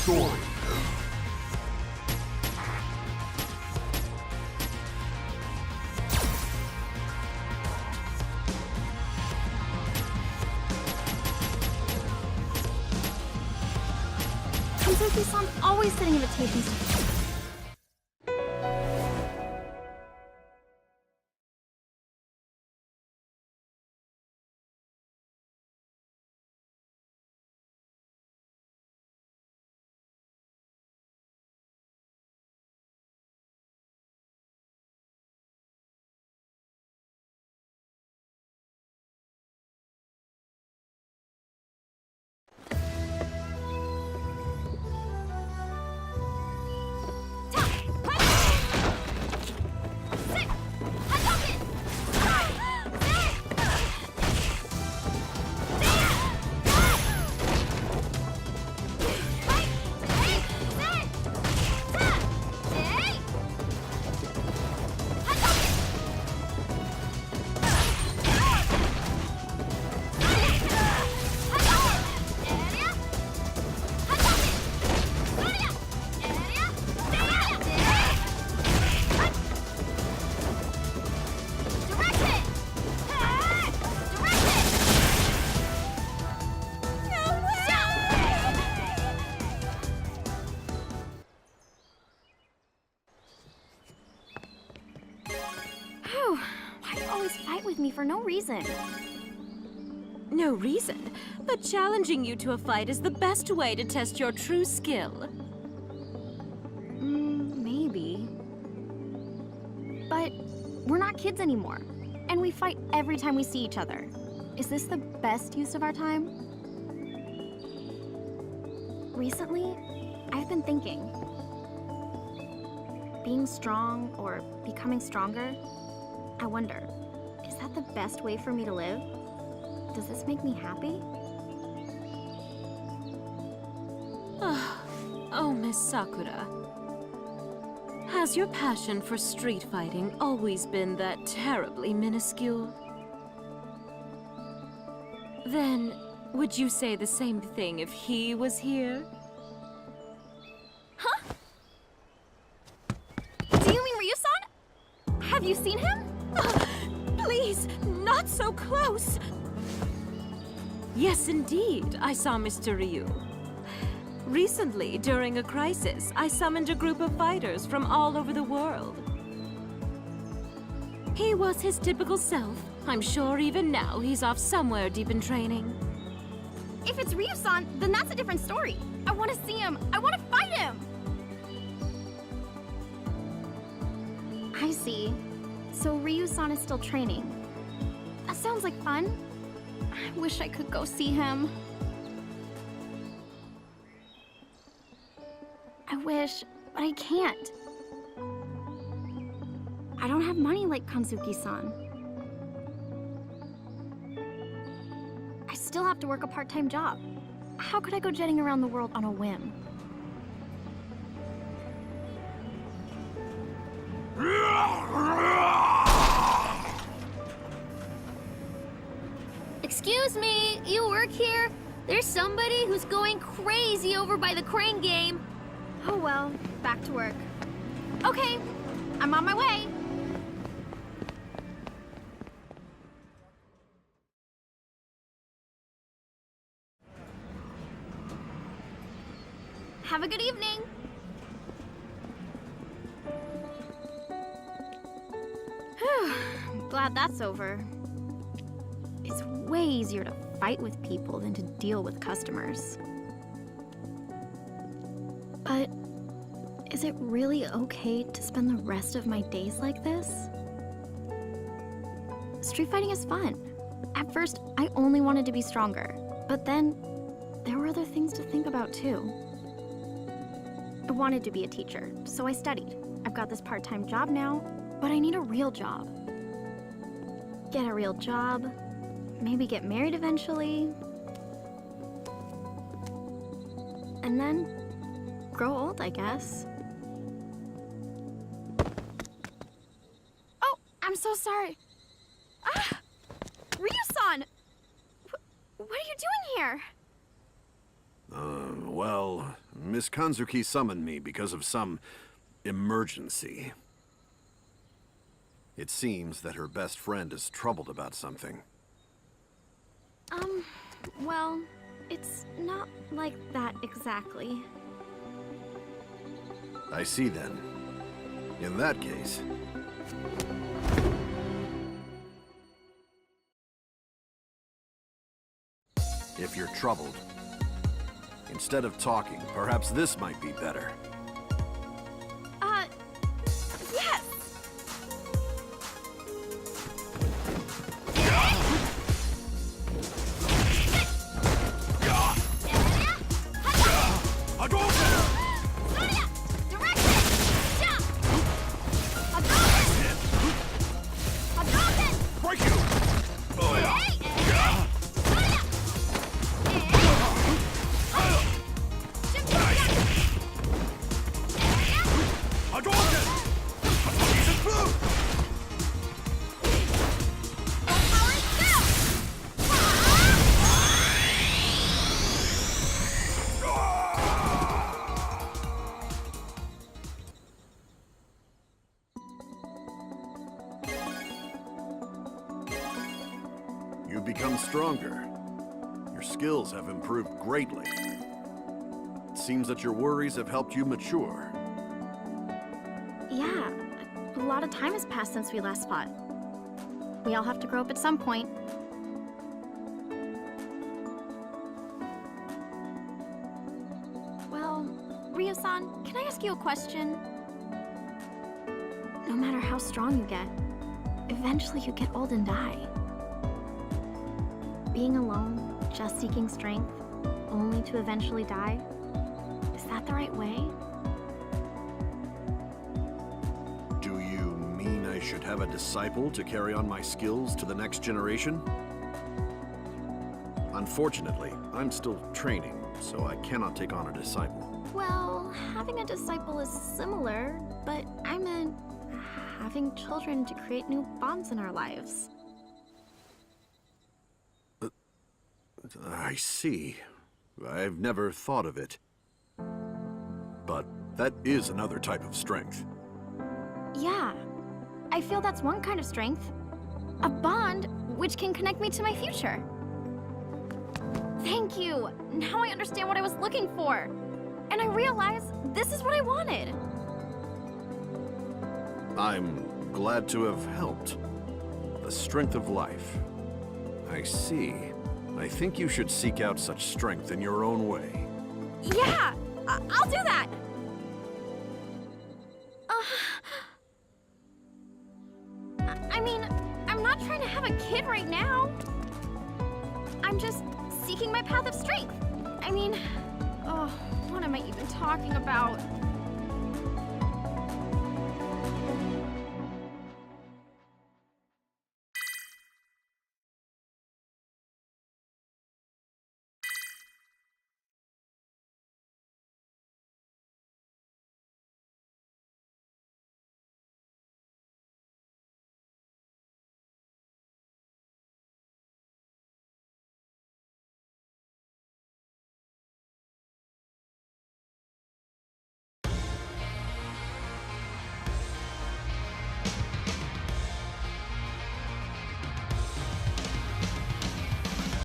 Story. Kanzuki-san always sending invitations to... Why do you always fight with me for no reason? No reason, but challenging you to a fight is the best way to test your true skill. Maybe. But we're not kids anymore, and we fight every time we see each other. Is this the best use of our time? Recently, I've been thinking. Being strong or becoming stronger, I wonder, is that the best way for me to live? Does this make me happy? Oh, Miss Sakura. Has your passion for street fighting always been that terribly minuscule? Then, would you say the same thing if he was here? Huh? Do you mean Ryu-san? Have you seen him? Please, not so close! Yes, indeed, I saw Mr. Ryu. Recently, during a crisis, I summoned a group of fighters from all over the world. He was his typical self. I'm sure even now he's off somewhere deep in training. If it's Ryu-san, then that's a different story. I want to see him. I want to fight him. I see. So Ryu-san is still training. That sounds like fun. I wish I could go see him. I wish, but I can't. I don't have money like Kanzuki-san. I still have to work a part-time job. How could I go jetting around the world on a whim? Excuse me, you work here? There's somebody who's going crazy over by the crane game. Oh well, back to work. Okay, I'm on my way. Have a good evening. I'm glad that's over. It's way easier to fight with people than to deal with customers. But is it really okay to spend the rest of my days like this? Street fighting is fun. At first, I only wanted to be stronger, but then there were other things to think about too. I wanted to be a teacher, so I studied. I've got this part-time job now, but I need a real job. Get a real job, maybe get married eventually, and then grow old, I guess. Oh, I'm so sorry. Ah! Ryu-san! What are you doing here? Well, Miss Kanzuki summoned me because of some emergency. It seems that her best friend is troubled about something. Well, it's not like that exactly. I see then. In that case... If you're troubled, instead of talking, perhaps this might be better. Yes! You've become stronger. Your skills have improved greatly. It seems that your worries have helped you mature. Yeah, a lot of time has passed since we last fought. We all have to grow up at some point. Well, Ryo-san, can I ask you a question? No matter how strong you get, eventually you get old and die. Being alone, just seeking strength, only to eventually die, is that the right way? Do you mean I should have a disciple to carry on my skills to the next generation? Unfortunately, I'm still training, so I cannot take on a disciple. Well, having a disciple is similar, but I meant having children to create new bonds in our lives. I see. I've never thought of it. But that is another type of strength. Yeah, I feel that's one kind of strength. A bond which can connect me to my future. Thank you! Now I understand what I was looking for. And I realize this is what I wanted. I'm glad to have helped. The strength of life. I see. I think you should seek out such strength in your own way. Yeah! I'll do that! I mean, I'm not trying to have a kid right now. I'm just seeking my path of strength. I mean, what am I even talking about?